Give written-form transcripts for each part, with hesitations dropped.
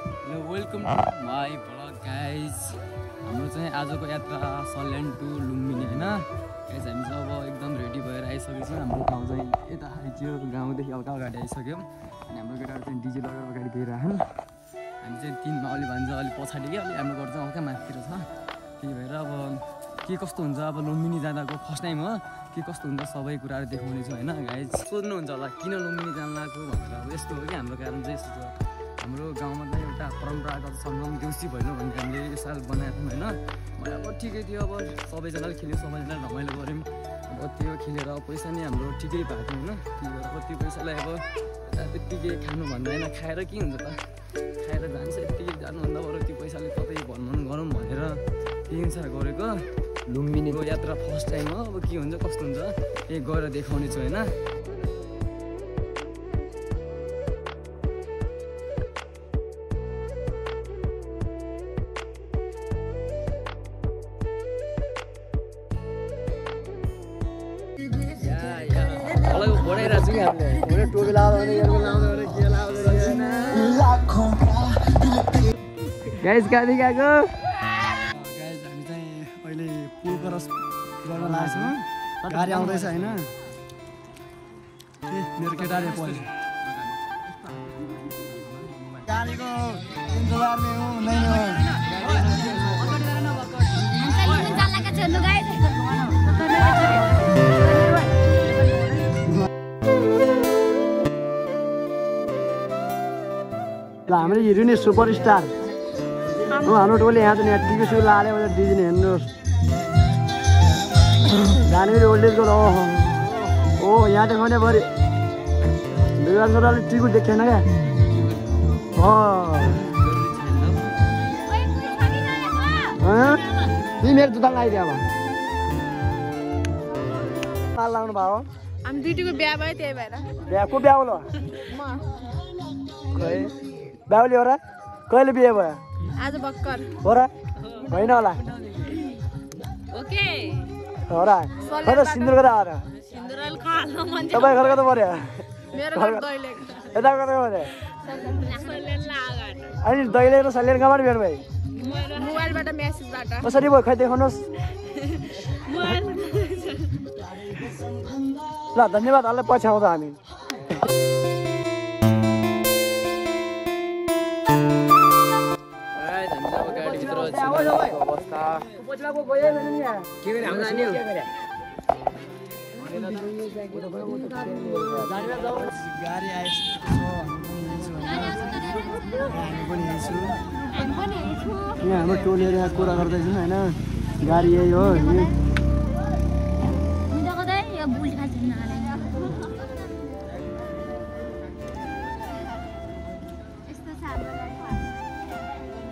Hello, welcome to my vlog guys. हाम्रो चाहिँ आजको यात्रा सल्यान टु लुम्बिनी हैन गाइस हामी चाहिँ अब एकदम रेडी भएर आइसकेको छौं हाम्रो गाउँ चाहिँ यता आइयो गाउँदेखि हल्का अगाडि आइसक्यौं अनि हाम्रो केटाहरु चाहिँ डीजे लगाएर अगाडि गइराछन् हामी चाहिँ 3 मा अलि भन्छ अलि पछाडी के अलि हाम्रो घर चाहिँ हल्का माथितिर छ त्यही भएर अब के कस्तो हुन्छ अब लुम्बिनी जाँदाको फर्स्ट टाइम हो के कस्तो हुन्छ सबै कुराहरु देखाउने छु हैन गाइस सोध्नु हुन्छ होला किन लुम्बिनी जान लाग्यो भनेर अब यस्तो हो कि हाम्रो कारण चाहिँ यस्तो छ हाम्रो गाउँमा चाहिँ एउटा परम्परागत सङ्गम देउसी भैलो भन्ने हामीले यो साल बनाएको थियौँ होइन मलाई अब ठिकै थियो अब सबैजनाले खेल्यो सबैजनाले रमाइलो गऱ्यौँ अब त्यो खेलेर पैसा नि हाम्रो ठिकै भएको थियो होइन त्यही भएर अब त्यो पैसालाई अब त्यत्तिकै खानु भन्दा होइन खाएर के हुन्छ त खाएर जान्छ यत्तिकै जानुभन्दा बरु त्यो पैसाले कतै भ्रमण गरौँ भनेर त्यही अनुसार गरेको लुम्बिनीको यात्रा फर्स्ट टाइम हो अब के हुन्छ कस्तो हुन्छ त्यही गएर देखाउने छु होइन गाइस गाडी गएको गाइस हामी चाहिँ अहिले पुल क्रस गर्न लागेछौँ गाडी आउँदैछ हैन मेरो केटाले पहिले गाडीको इन्तजार में हूं नहीं हाम्रो हिरो नि सुपरस्टार हाम्रो टोली यहाँ चाहिँ टिभी सु लाले डिजनी हेर्नुहोस् जाने पनि ओल्ड एजको ओ यहाँ चाहिँ मैले भरि दुईवटा छोराले टिकट देखेन क्या मेरो जुत्ता लगाइदियो अब माल लाउनु भयो हामी दुईटीको बिहा भयो त्यही भएर बिहाको बिहा होला खै बाउले हो र कहिले बिहे भयो आज भक्कर हो र होइन होला ओके हो र खै त सिन्दुर गरेर आएर सिन्दुरल खाल्न मन छ तपाईँ घरको त पर्यो मेरो घर दैले यता कता पर्यो सल्यान लागाट अनि दैले र सल्यान कहाँ भेट भाइ मोबाइलबाट मेसेजबाट कसरी भयो खै देखाउनुहोस् ल धन्यवाद हल्लै पछि आउँछ हामी यहाँ हाम्रो टोलीहरू यहाँ कुरा गर्दैछौँ होइन गाडी यही हो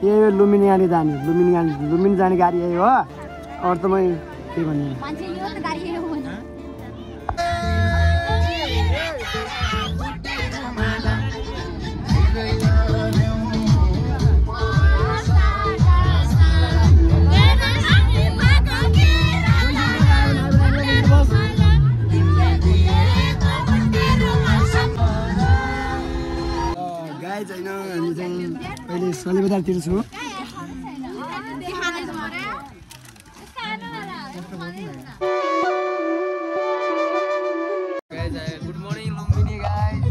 यही हो लुम्बिनी जाने लुम्बिनी जाने गाडी यही हो अरू त मै के भन्ने गाइज होइन हामी चाहिँ अहिले सले बजारतिर छु गुड मर्निङ लुम्बिनी गाइज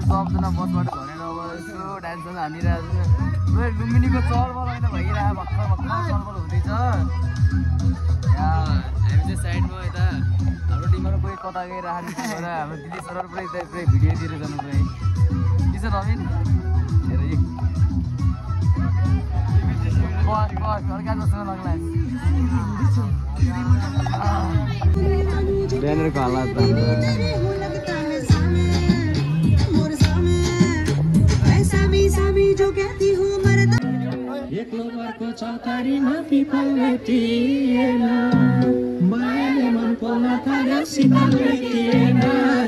सबजना बसबाट झरेर अब यसो डान्स हानिरहेको छ लुम्बिनीको चलबल होइन भइरहेको भर्खर चलबल हुँदैछ हामी चाहिँ साइडमा यता हाम्रो टिमहरू पुरै कता गइरहेको छ हाम्रो दिदी सरहरू पुरै भिडियोतिर जानु पुरै के छ नवीन ब्यानरको हालत एक्लो घरको चौतारीमा पिपल भेटिएन मायाले मन पर्न थाल्यो शीतल भेटिएन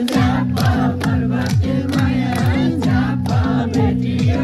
झापा पर्वते माया झापा भेटियो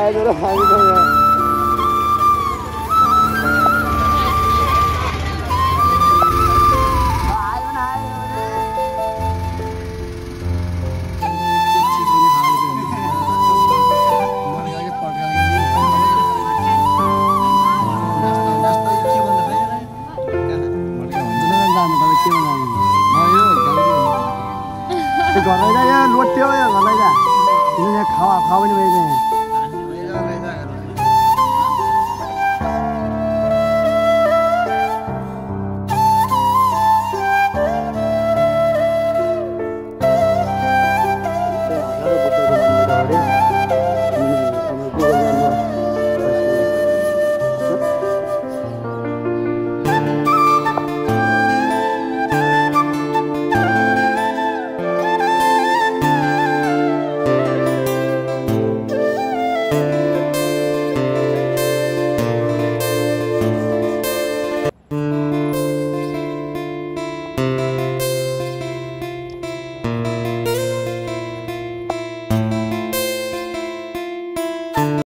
आएको र हामी त यहाँ घर लैजा यहाँ लोट्यो यहाँ घर लैजा तिमीले खावा खावा पनि